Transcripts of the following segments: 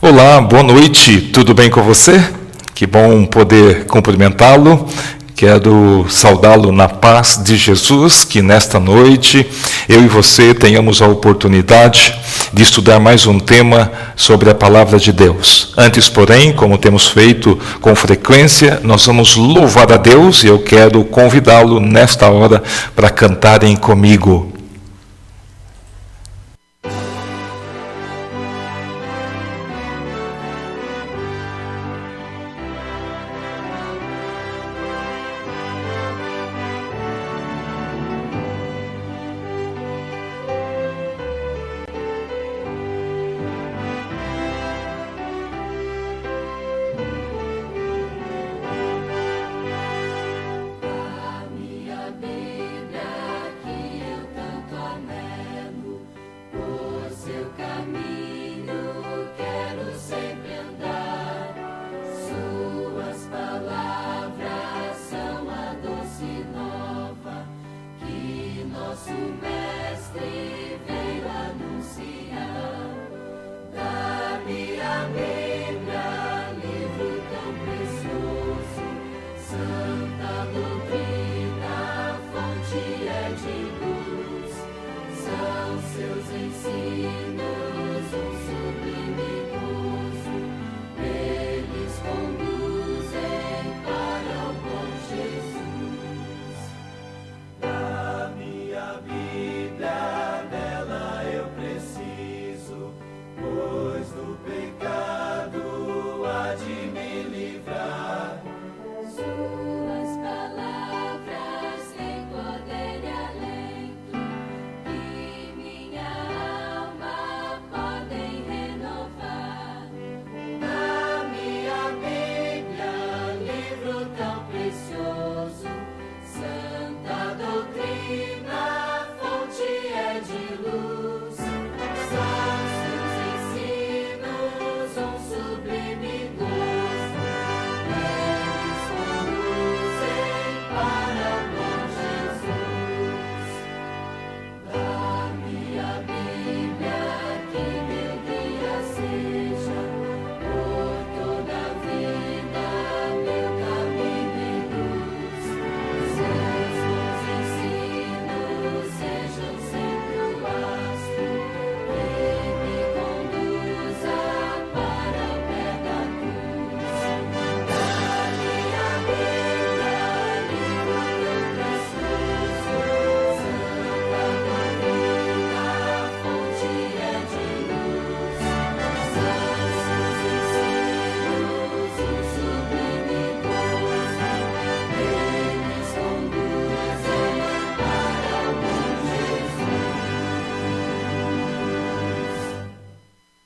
Olá, boa noite, tudo bem com você? Que bom poder cumprimentá-lo. Quero saudá-lo na paz de Jesus, que nesta noite eu e você tenhamos a oportunidade de estudar mais um tema sobre a palavra de Deus. Antes, porém, como temos feito com frequência, nós vamos louvar a Deus e eu quero convidá-lo nesta hora para cantarem comigo.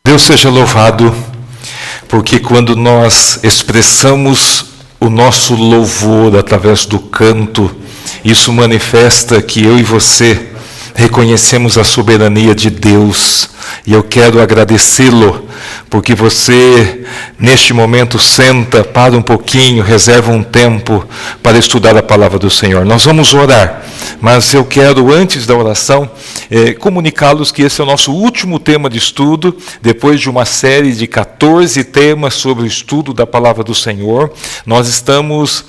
Deus seja louvado, porque quando nós expressamos o nosso louvor através do canto, isso manifesta que eu e você reconhecemos a soberania de Deus. E eu quero agradecê-lo, porque você, neste momento, senta, para um pouquinho, reserva um tempo para estudar a palavra do Senhor. Nós vamos orar, mas eu quero, antes da oração, comunicá-los que esse é o nosso último tema de estudo, depois de uma série de 14 temas sobre o estudo da palavra do Senhor. Nós estamos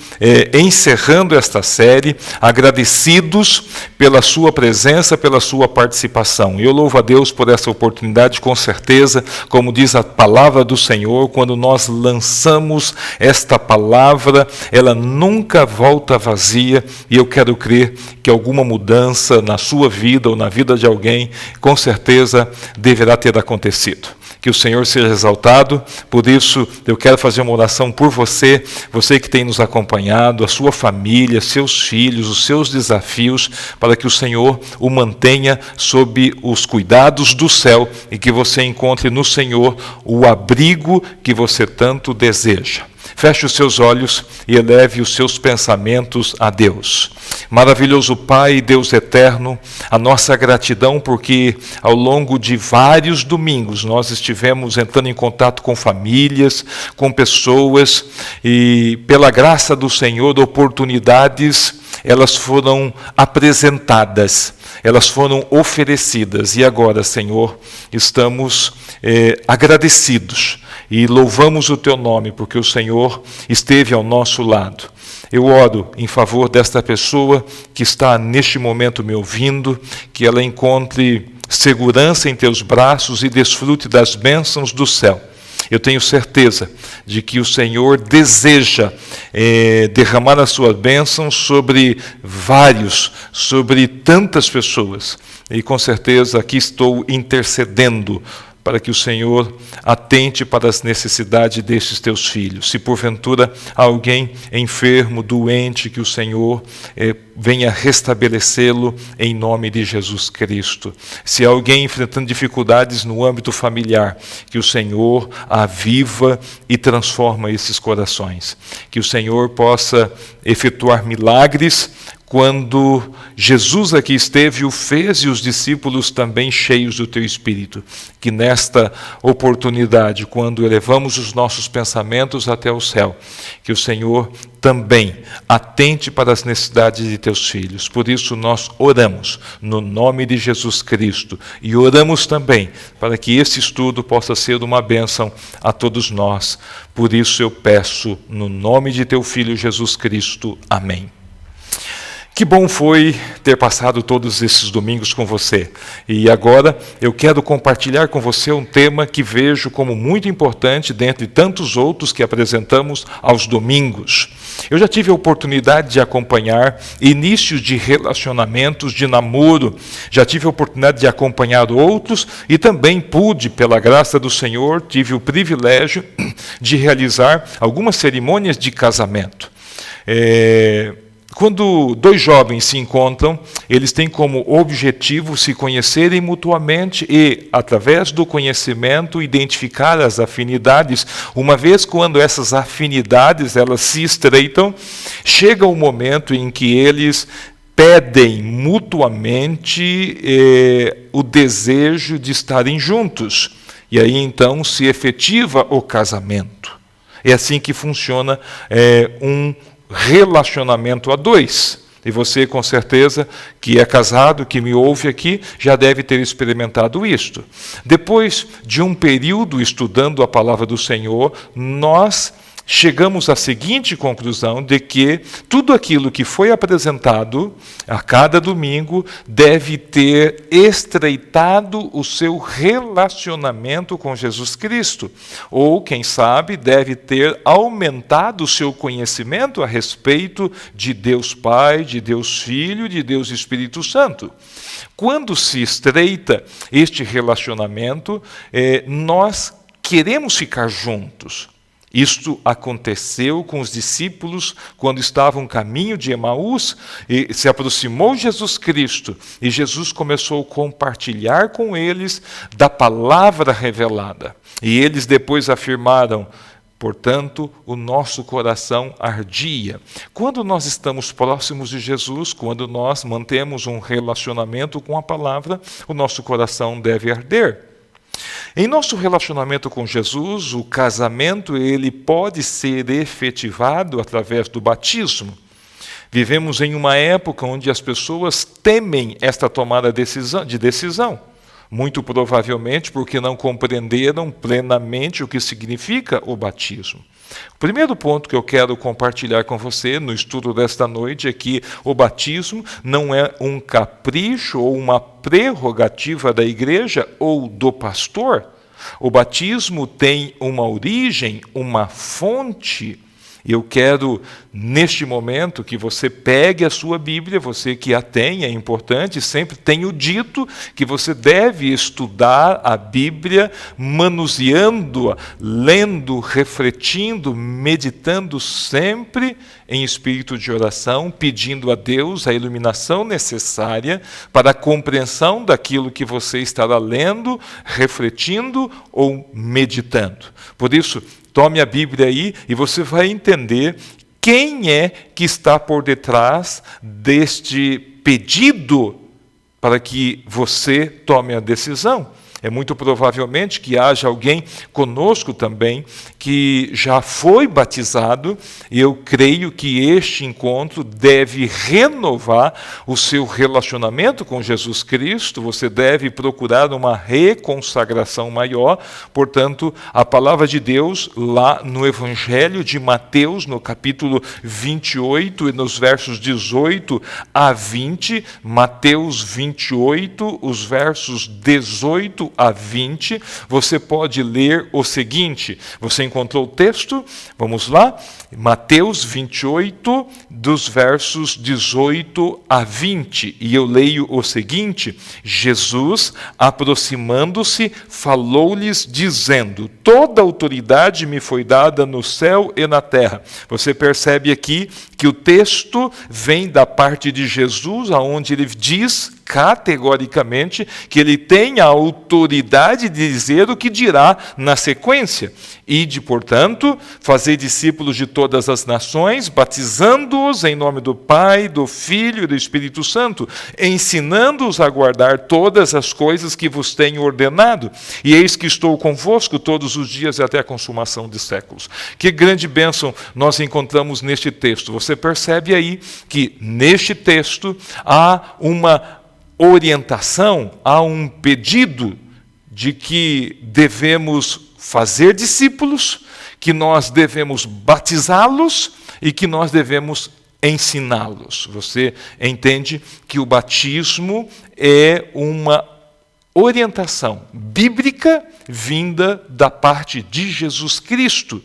encerrando esta série, agradecidos pela sua presença, pela sua participação. Eu louvo a Deus por essa oportunidade, com certeza, como diz a palavra do Senhor, quando nós lançamos esta palavra, ela nunca volta vazia, e eu quero crer que alguma mudança na sua vida ou na vida de alguém, com certeza, deverá ter acontecido. Que o Senhor seja exaltado. Por isso, eu quero fazer uma oração por você, você que tem nos acompanhado, a sua família, seus filhos, os seus desafios, para que o Senhor o mantenha sob os cuidados do céu e que você encontre no Senhor o abrigo que você tanto deseja. Feche os seus olhos e eleve os seus pensamentos a Deus. Maravilhoso Pai, Deus eterno, a nossa gratidão porque ao longo de vários domingos nós estivemos entrando em contato com famílias, com pessoas e pela graça do Senhor, oportunidades, elas foram apresentadas, elas foram oferecidas e agora, Senhor, estamos agradecidos e louvamos o Teu nome porque o Senhor esteve ao nosso lado. Eu oro em favor desta pessoa que está neste momento me ouvindo, que ela encontre segurança em Teus braços e desfrute das bênçãos do céu. Eu tenho certeza de que o Senhor deseja derramar as suas bênçãos sobre sobre tantas pessoas. E com certeza aqui estou intercedendo para que o Senhor atente para as necessidades destes teus filhos. Se porventura há alguém enfermo, doente, que o Senhor venha restabelecê-lo em nome de Jesus Cristo. Se há alguém enfrentando dificuldades no âmbito familiar, que o Senhor aviva e transforma esses corações. Que o Senhor possa efetuar milagres, quando Jesus aqui esteve, o fez e os discípulos também cheios do Teu Espírito. Que nesta oportunidade, quando elevamos os nossos pensamentos até o céu, que o Senhor também atente para as necessidades de Teus filhos. Por isso nós oramos no nome de Jesus Cristo e oramos também para que esse estudo possa ser uma bênção a todos nós. Por isso eu peço no nome de Teu Filho Jesus Cristo. Amém. Que bom foi ter passado todos esses domingos com você. E agora eu quero compartilhar com você um tema que vejo como muito importante dentre tantos outros que apresentamos aos domingos. Eu já tive a oportunidade de acompanhar inícios de relacionamentos, de namoro. Já tive a oportunidade de acompanhar outros e também pude, pela graça do Senhor, tive o privilégio de realizar algumas cerimônias de casamento. Quando dois jovens se encontram, eles têm como objetivo se conhecerem mutuamente e, através do conhecimento, identificar as afinidades. Uma vez quando essas afinidades elas se estreitam, chega o momento em que eles pedem mutuamente o desejo de estarem juntos. E aí então se efetiva o casamento. É assim que funciona um relacionamento a dois. E você, com certeza, que é casado, que me ouve aqui, já deve ter experimentado isto. Depois de um período estudando a palavra do Senhor, nós chegamos à seguinte conclusão de que tudo aquilo que foi apresentado a cada domingo deve ter estreitado o seu relacionamento com Jesus Cristo. Ou, quem sabe, deve ter aumentado o seu conhecimento a respeito de Deus Pai, de Deus Filho, de Deus Espírito Santo. Quando se estreita este relacionamento, nós queremos ficar juntos. Isto aconteceu com os discípulos quando estavam no caminho de Emaús e se aproximou Jesus Cristo e Jesus começou a compartilhar com eles da palavra revelada. E eles depois afirmaram: portanto, o nosso coração ardia. Quando nós estamos próximos de Jesus, quando nós mantemos um relacionamento com a palavra, o nosso coração deve arder. Em nosso relacionamento com Jesus, o casamento ele pode ser efetivado através do batismo. Vivemos em uma época onde as pessoas temem esta tomada de decisão. Muito provavelmente porque não compreenderam plenamente o que significa o batismo. O primeiro ponto que eu quero compartilhar com você no estudo desta noite é que o batismo não é um capricho ou uma prerrogativa da igreja ou do pastor. O batismo tem uma origem, uma fonte. Eu quero, neste momento, que você pegue a sua Bíblia, você que a tem, é importante, sempre tenho dito que você deve estudar a Bíblia, manuseando-a, lendo, refletindo, meditando sempre em espírito de oração, pedindo a Deus a iluminação necessária para a compreensão daquilo que você estará lendo, refletindo ou meditando. Por isso, tome a Bíblia aí e você vai entender Quem é que está por detrás deste pedido para que você tome a decisão? É muito provavelmente que haja alguém conosco também que já foi batizado, e eu creio que este encontro deve renovar o seu relacionamento com Jesus Cristo. Você deve procurar uma reconsagração maior. Portanto, a palavra de Deus lá no Evangelho de Mateus, no capítulo 28 e nos versos 18 a 20, Mateus 28, os versos 18 a 20, você pode ler o seguinte. Você encontrou o texto? Vamos lá. Mateus 28, dos versos 18 a 20. E eu leio o seguinte: Jesus, aproximando-se, falou-lhes, dizendo: toda autoridade me foi dada no céu e na terra. Você percebe aqui que o texto vem da parte de Jesus, aonde ele diz categoricamente que ele tem a autoridade de dizer o que dirá na sequência. Ide, portanto, fazer discípulos de todas as nações, batizando-os em nome do Pai, do Filho e do Espírito Santo, ensinando-os a guardar todas as coisas que vos tenho ordenado. E eis que estou convosco todos os dias até a consumação de séculos. Que grande bênção nós encontramos neste texto. Você percebe aí que neste texto há uma orientação, há um pedido de que devemos fazer discípulos, que nós devemos batizá-los e que nós devemos ensiná-los. Você entende que o batismo é uma orientação bíblica vinda da parte de Jesus Cristo.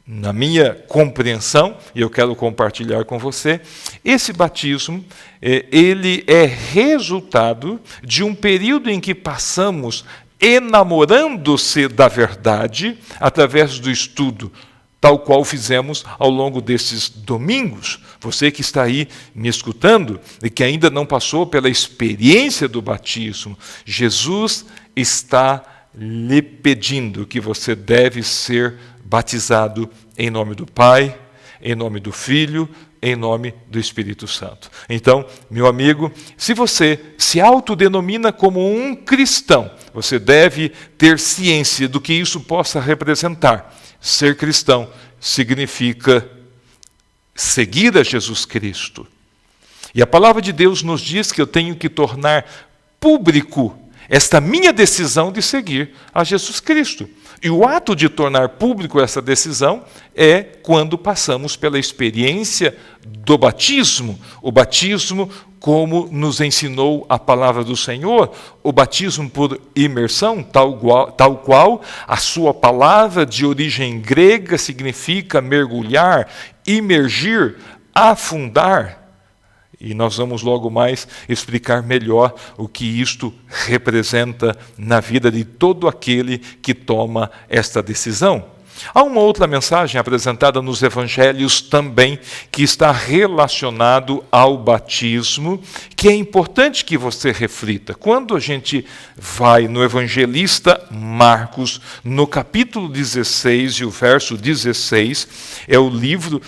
Na minha compreensão, e eu quero compartilhar com você, esse batismo, ele é resultado de um período em que passamos enamorando-se da verdade através do estudo, tal qual fizemos ao longo desses domingos. Você que está aí me escutando e que ainda não passou pela experiência do batismo, Jesus está lhe pedindo que você deve ser batizado em nome do Pai, em nome do Filho, em nome do Espírito Santo. Então, meu amigo, se você se autodenomina como um cristão, você deve ter ciência do que isso possa representar. Ser cristão significa seguir a Jesus Cristo. E a palavra de Deus nos diz que eu tenho que tornar público esta minha decisão de seguir a Jesus Cristo. E o ato de tornar público essa decisão é quando passamos pela experiência do batismo. O batismo, como nos ensinou a palavra do Senhor, o batismo por imersão, tal qual a sua palavra de origem grega significa mergulhar, imergir, afundar. E nós vamos logo mais explicar melhor o que isto representa na vida de todo aquele que toma esta decisão. Há uma outra mensagem apresentada nos evangelhos também, que está relacionado ao batismo, que é importante que você reflita. Quando a gente vai no evangelista Marcos, no capítulo 16 e o verso 16, é o livro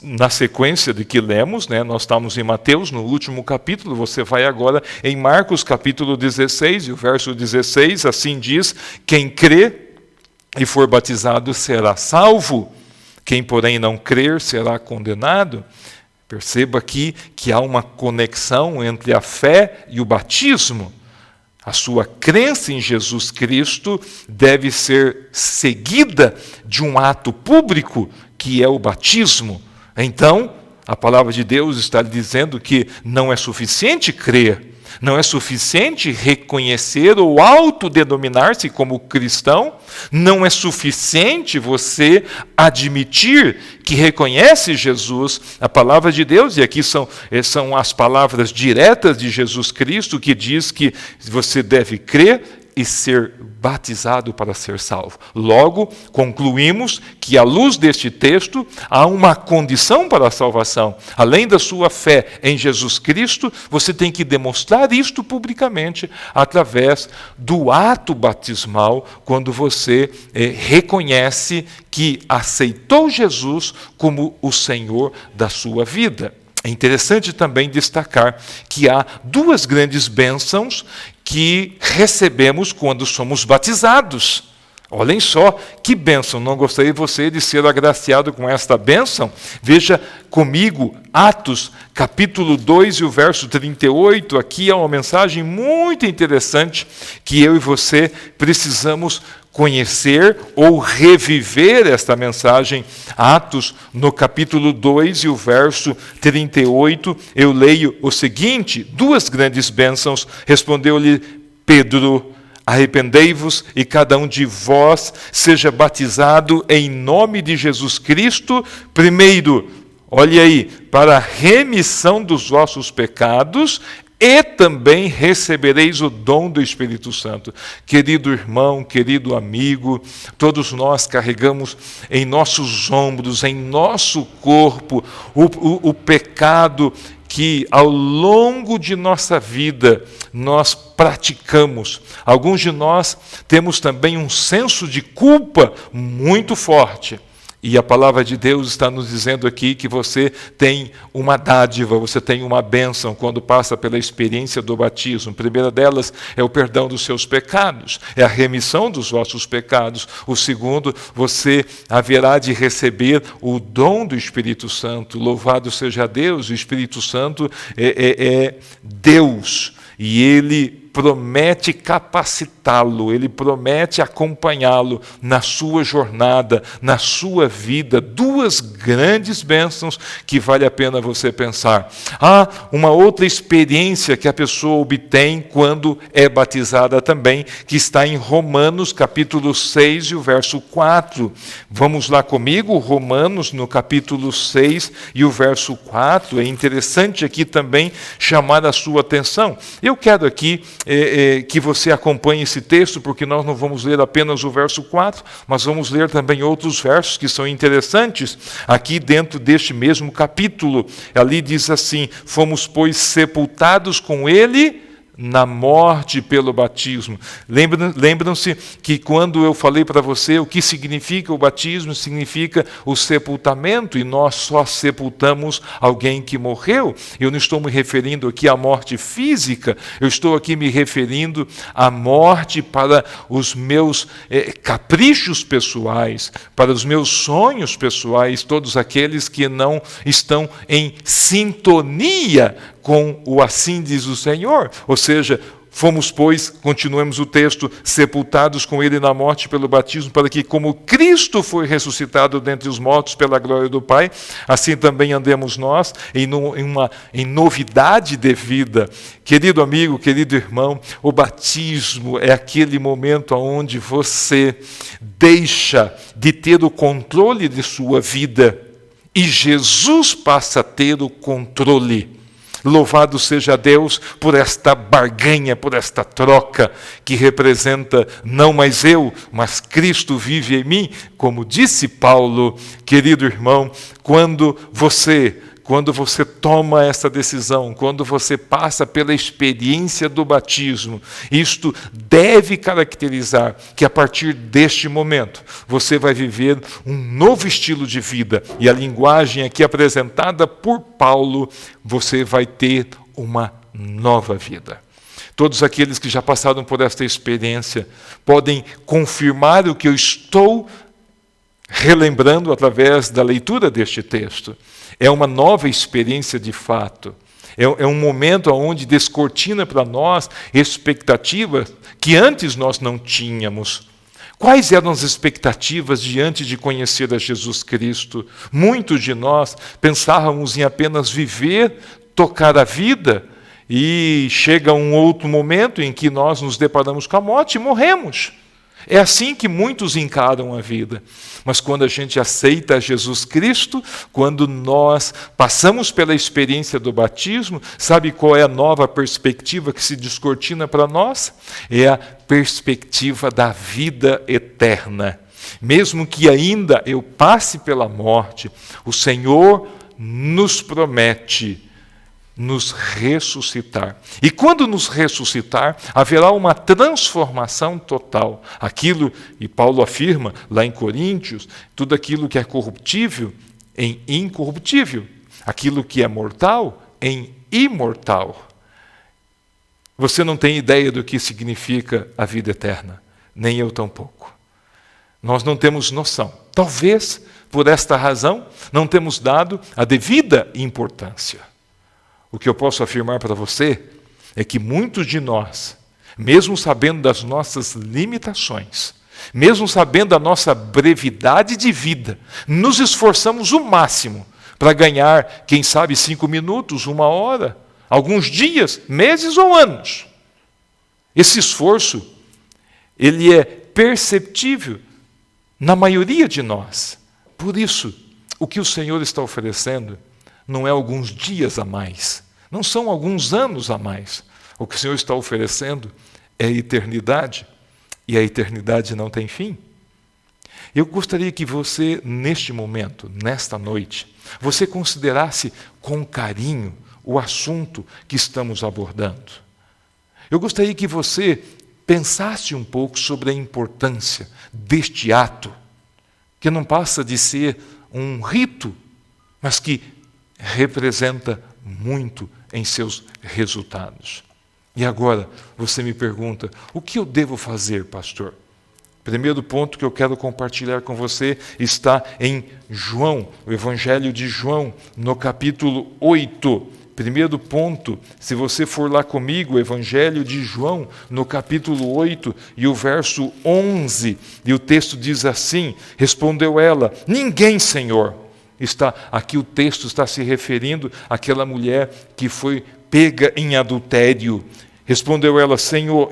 na sequência de que lemos, né? Nós estamos em Mateus, no último capítulo, você vai agora em Marcos, capítulo 16, e o verso 16, assim diz: quem crê e for batizado será salvo, quem porém não crer será condenado. Perceba aqui que há uma conexão entre a fé e o batismo. A sua crença em Jesus Cristo deve ser seguida de um ato público, que é o batismo. Então, a palavra de Deus está dizendo que não é suficiente crer, não é suficiente reconhecer ou autodenominar-se como cristão, não é suficiente você admitir que reconhece Jesus. A palavra de Deus, e aqui são as palavras diretas de Jesus Cristo, que diz que você deve crer e ser batizado para ser salvo. Logo, concluímos que, à luz deste texto, há uma condição para a salvação. Além da sua fé em Jesus Cristo, você tem que demonstrar isto publicamente através do ato batismal, quando você reconhece que aceitou Jesus como o Senhor da sua vida. É interessante também destacar que há duas grandes bênçãos que recebemos quando somos batizados. Olhem só que bênção, não gostaria você de ser agraciado com esta bênção? Veja comigo Atos capítulo 2 e o verso 38, aqui há uma mensagem muito interessante que eu e você precisamos conhecer ou reviver esta mensagem. Atos, no capítulo 2 e o verso 38, eu leio o seguinte: duas grandes bênçãos, respondeu-lhe Pedro: arrependei-vos e cada um de vós seja batizado em nome de Jesus Cristo, primeiro, olhe aí, para a remissão dos vossos pecados, e também recebereis o dom do Espírito Santo. Querido irmão, querido amigo, todos nós carregamos em nossos ombros, em nosso corpo, o pecado que ao longo de nossa vida nós praticamos. Alguns de nós temos também um senso de culpa muito forte. E a palavra de Deus está nos dizendo aqui que você tem uma dádiva, você tem uma bênção quando passa pela experiência do batismo. A primeira delas é o perdão dos seus pecados, é a remissão dos vossos pecados. O segundo, você haverá de receber o dom do Espírito Santo. Louvado seja Deus, o Espírito Santo é Deus. E Ele promete capacitá-lo, Ele promete acompanhá-lo na sua jornada, na sua vida. Duas grandes bênçãos que vale a pena você pensar. Há uma outra experiência que a pessoa obtém quando é batizada também, que está em Romanos, capítulo 6 e o verso 4. Vamos lá comigo, Romanos, no capítulo 6 e o verso 4. É interessante aqui também chamar a sua atenção. Eu quero aqui que você acompanhe esse texto, porque nós não vamos ler apenas o verso 4, mas vamos ler também outros versos que são interessantes, aqui dentro deste mesmo capítulo. Ali diz assim: fomos, pois, sepultados com Ele na morte pelo batismo. Lembram-se que quando eu falei para você o que significa o batismo, significa o sepultamento, e nós só sepultamos alguém que morreu. Eu não estou me referindo aqui à morte física, eu estou aqui me referindo à morte para os meus caprichos pessoais, para os meus sonhos pessoais, todos aqueles que não estão em sintonia com o assim diz o Senhor. Ou seja, fomos, pois, continuemos o texto, sepultados com Ele na morte pelo batismo, para que, como Cristo foi ressuscitado dentre os mortos pela glória do Pai, assim também andemos nós em novidade de vida. Querido amigo, querido irmão, o batismo é aquele momento onde você deixa de ter o controle de sua vida e Jesus passa a ter o controle. Louvado seja Deus por esta barganha, por esta troca que representa não mais eu, mas Cristo vive em mim. Como disse Paulo, querido irmão, quando você toma essa decisão, quando você passa pela experiência do batismo, isto deve caracterizar que a partir deste momento você vai viver um novo estilo de vida. E a linguagem aqui apresentada por Paulo, você vai ter uma nova vida. Todos aqueles que já passaram por esta experiência podem confirmar o que eu estou relembrando através da leitura deste texto. É uma nova experiência de fato. É um momento onde descortina para nós expectativas que antes nós não tínhamos. Quais eram as expectativas diante de conhecer a Jesus Cristo? Muitos de nós pensávamos em apenas viver, tocar a vida, e chega um outro momento em que nós nos deparamos com a morte e morremos. É assim que muitos encaram a vida. Mas quando a gente aceita Jesus Cristo, quando nós passamos pela experiência do batismo, sabe qual é a nova perspectiva que se descortina para nós? É a perspectiva da vida eterna. Mesmo que ainda eu passe pela morte, o Senhor nos promete nos ressuscitar. E quando nos ressuscitar, haverá uma transformação total. Aquilo, e Paulo afirma lá em Coríntios, tudo aquilo que é corruptível em incorruptível, aquilo que é mortal em imortal. Você não tem ideia do que significa a vida eterna, nem eu tampouco. Nós não temos noção. Talvez, por esta razão, não temos dado a devida importância. O que eu posso afirmar para você é que muitos de nós, mesmo sabendo das nossas limitações, mesmo sabendo da nossa brevidade de vida, nos esforçamos o máximo para ganhar, quem sabe, 5 minutos, 1 hora, alguns dias, meses ou anos. Esse esforço, ele é perceptível na maioria de nós. Por isso, o que o Senhor está oferecendo não é alguns dias a mais, não são alguns anos a mais. O que o Senhor está oferecendo é a eternidade, e a eternidade não tem fim. Eu gostaria que você, neste momento, nesta noite, você considerasse com carinho o assunto que estamos abordando. Eu gostaria que você pensasse um pouco sobre a importância deste ato, que não passa de ser um rito, mas que representa muito em seus resultados. E agora, você me pergunta, o que eu devo fazer, pastor? Primeiro ponto que eu quero compartilhar com você está em João, o Evangelho de João, no capítulo 8. Primeiro ponto, se você for lá comigo, o Evangelho de João, no capítulo 8 e o verso 11, e o texto diz assim, respondeu ela, ninguém, Senhor. Aqui o texto está se referindo àquela mulher que foi pega em adultério. Respondeu ela, Senhor,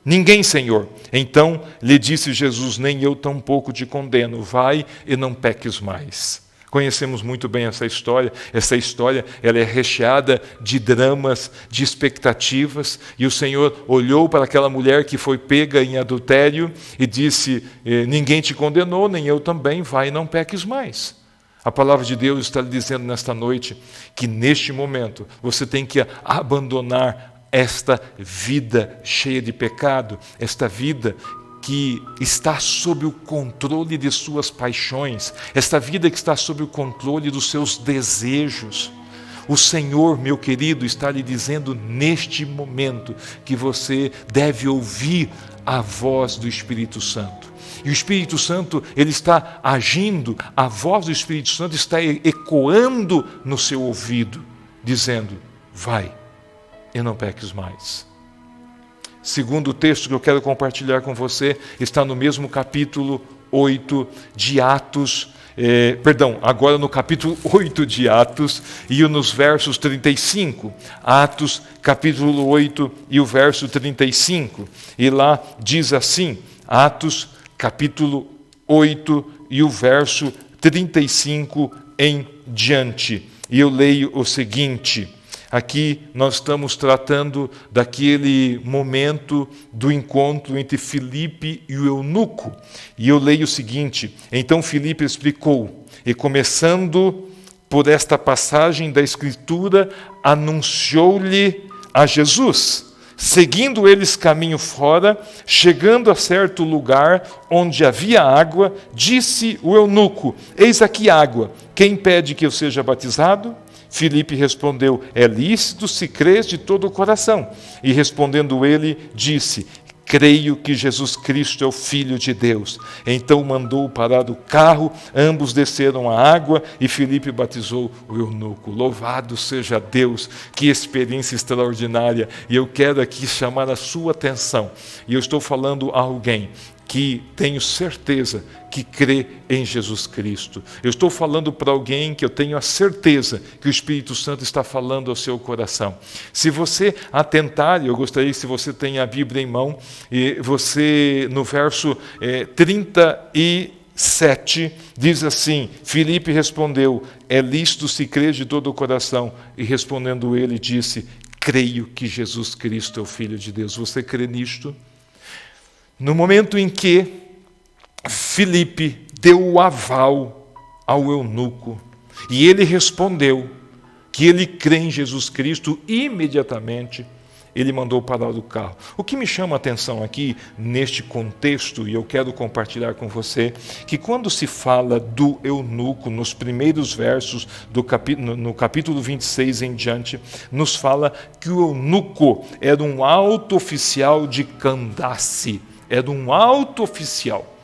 ninguém, Senhor. Então lhe disse Jesus, nem eu tampouco te condeno, vai e não peques mais. Conhecemos muito bem essa história. Essa história ela é recheada de dramas, de expectativas. E o Senhor olhou para aquela mulher que foi pega em adultério e disse, ninguém te condenou, nem eu também, vai e não peques mais. A palavra de Deus está lhe dizendo nesta noite que neste momento você tem que abandonar esta vida cheia de pecado, esta vida que está sob o controle de suas paixões, esta vida que está sob o controle dos seus desejos. O Senhor, meu querido, está lhe dizendo neste momento que você deve ouvir a voz do Espírito Santo. E o Espírito Santo, ele está agindo, a voz do Espírito Santo está ecoando no seu ouvido, dizendo, vai e não peques mais. Segundo texto que eu quero compartilhar com você, está no mesmo capítulo 8 de Atos, agora no capítulo 8 de Atos, e nos versos 35. Atos, capítulo 8 e o verso 35. E lá diz assim, Atos, capítulo 8 e o verso 35 em diante. E eu leio o seguinte... Aqui nós estamos tratando daquele momento do encontro entre Filipe e o eunuco. E eu leio o seguinte, então Filipe explicou, e começando por esta passagem da Escritura, anunciou-lhe a Jesus. Seguindo eles caminho fora, chegando a certo lugar onde havia água, disse o eunuco, eis aqui água, quem pede que eu seja batizado? Filipe respondeu, é lícito se crês de todo o coração. E respondendo ele, disse, creio que Jesus Cristo é o Filho de Deus. Então mandou parar o carro, ambos desceram à água e Filipe batizou o eunuco. Louvado seja Deus, que experiência extraordinária. E eu quero aqui chamar a sua atenção. E eu estou falando a alguém que tenho certeza que crê em Jesus Cristo. Eu estou falando para alguém que eu tenho a certeza que o Espírito Santo está falando ao seu coração. Se você atentar, eu gostaria que se você tem a Bíblia em mão, e você no verso 37 diz assim: Filipe respondeu, é lícito se crer de todo o coração. E respondendo ele disse, creio que Jesus Cristo é o Filho de Deus. Você crê nisto? No momento em que Filipe deu o aval ao eunuco, e ele respondeu que ele crê em Jesus Cristo, imediatamente ele mandou parar o carro. O que me chama a atenção aqui, neste contexto, e eu quero compartilhar com você, que quando se fala do eunuco, nos primeiros versos, no capítulo 26 em diante, nos fala que o eunuco era um alto oficial de Candace, era um alto oficial.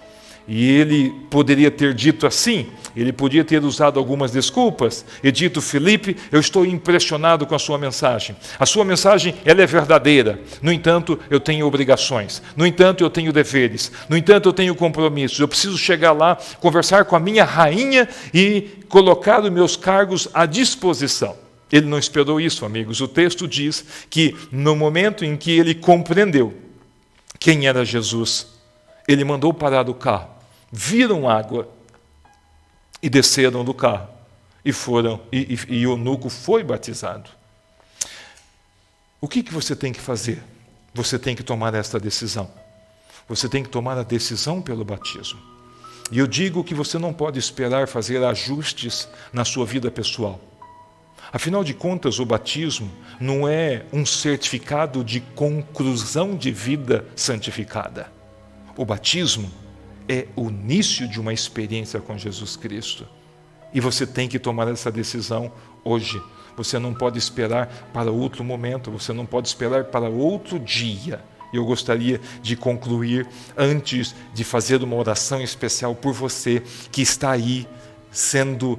E ele poderia ter dito assim, ele podia ter usado algumas desculpas e dito, Filipe, eu estou impressionado com a sua mensagem. A sua mensagem, ela é verdadeira. No entanto, eu tenho obrigações. No entanto, eu tenho deveres. No entanto, eu tenho compromissos. Eu preciso chegar lá, conversar com a minha rainha e colocar os meus cargos à disposição. Ele não esperou isso, amigos. O texto diz que no momento em que ele compreendeu quem era Jesus, ele mandou parar o carro, viram água e desceram do carro e foram, e o eunuco foi batizado. O que você tem que fazer? Você tem que tomar esta decisão. Você tem que tomar a decisão pelo batismo. E eu digo que você não pode esperar fazer ajustes na sua vida pessoal. Afinal de contas, o batismo não é um certificado de conclusão de vida santificada. O batismo é o início de uma experiência com Jesus Cristo. E você tem que tomar essa decisão hoje. Você não pode esperar para outro momento, você não pode esperar para outro dia. Eu gostaria de concluir antes de fazer uma oração especial por você que está aí sendo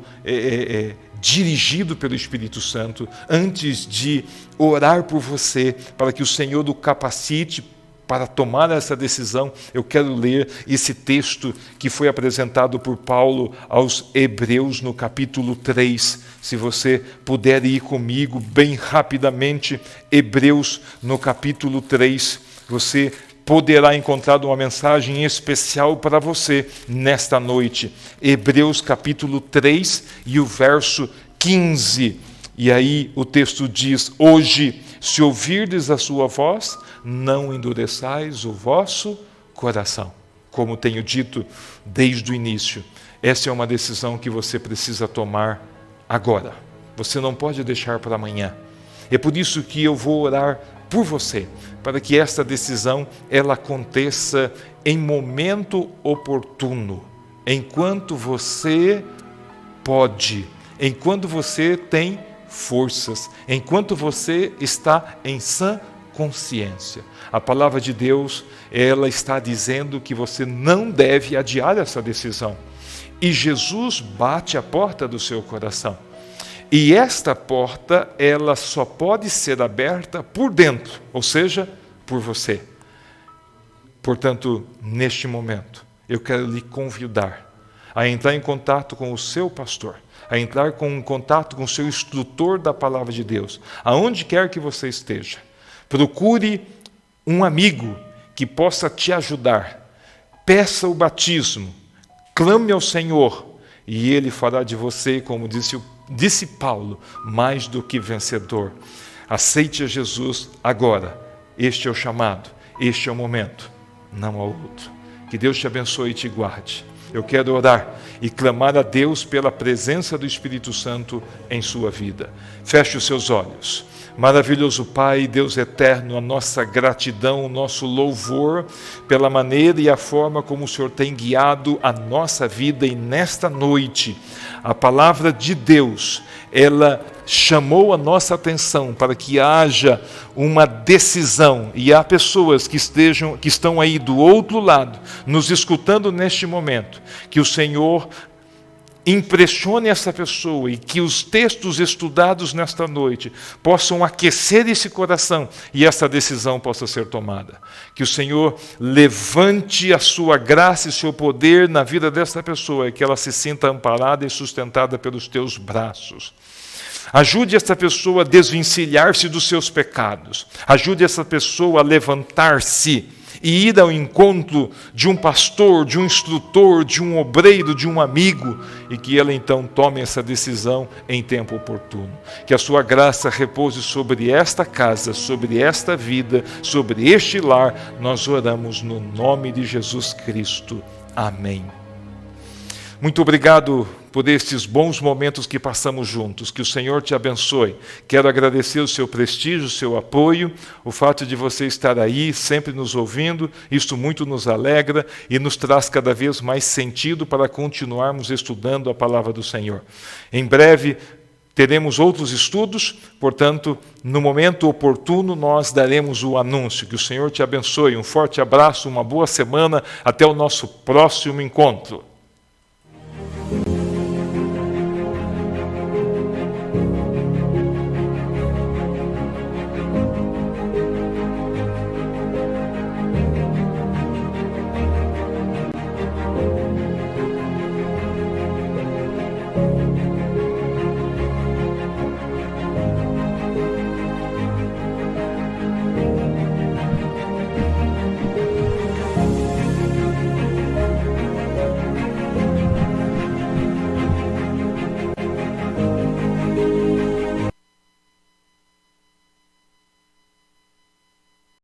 dirigido pelo Espírito Santo, antes de orar por você, para que o Senhor o capacite para tomar essa decisão. Eu quero ler esse texto que foi apresentado por Paulo aos Hebreus no capítulo 3. Se você puder ir comigo bem rapidamente, Hebreus no capítulo 3, você poderá encontrar uma mensagem especial para você nesta noite. Hebreus capítulo 3 e o verso 15. E aí o texto diz, hoje, se ouvirdes a sua voz, não endureçais o vosso coração. Como tenho dito desde o início, essa é uma decisão que você precisa tomar agora. Você não pode deixar para amanhã. É por isso que eu vou orar por você, para que esta decisão ela aconteça em momento oportuno, enquanto você pode, enquanto você tem forças, enquanto você está em sã consciência. A palavra de Deus, ela está dizendo que você não deve adiar essa decisão. E Jesus bate a porta do seu coração. E esta porta, ela só pode ser aberta por dentro, ou seja, por você. Portanto, neste momento, eu quero lhe convidar a entrar em contato com o seu pastor, a entrar em contato com o seu instrutor da palavra de Deus, aonde quer que você esteja. Procure um amigo que possa te ajudar. Peça o batismo, clame ao Senhor, e Ele fará de você, como disse Paulo, mais do que vencedor. Aceite a Jesus agora. Este é o chamado, este é o momento, não há outro. Que Deus te abençoe e te guarde. Eu quero orar e clamar a Deus pela presença do Espírito Santo em sua vida. Feche os seus olhos. Maravilhoso Pai, Deus eterno, a nossa gratidão, o nosso louvor pela maneira e a forma como o Senhor tem guiado a nossa vida. E nesta noite, a palavra de Deus, ela chamou a nossa atenção para que haja uma decisão. E há pessoas que estão aí do outro lado, nos escutando neste momento, que o Senhor impressione essa pessoa e que os textos estudados nesta noite possam aquecer esse coração e essa decisão possa ser tomada. Que o Senhor levante a sua graça e seu poder na vida dessa pessoa e que ela se sinta amparada e sustentada pelos teus braços. Ajude essa pessoa a desvencilhar-se dos seus pecados. Ajude essa pessoa a levantar-se e ir ao encontro de um pastor, de um instrutor, de um obreiro, de um amigo, e que ela então tome essa decisão em tempo oportuno. Que a sua graça repouse sobre esta casa, sobre esta vida, sobre este lar. Nós oramos no nome de Jesus Cristo. Amém. Muito obrigado por estes bons momentos que passamos juntos. Que o Senhor te abençoe. Quero agradecer o seu prestígio, o seu apoio, o fato de você estar aí, sempre nos ouvindo. Isso muito nos alegra e nos traz cada vez mais sentido para continuarmos estudando a palavra do Senhor. Em breve teremos outros estudos, portanto, no momento oportuno nós daremos o anúncio. Que o Senhor te abençoe. Um forte abraço, uma boa semana. Até o nosso próximo encontro.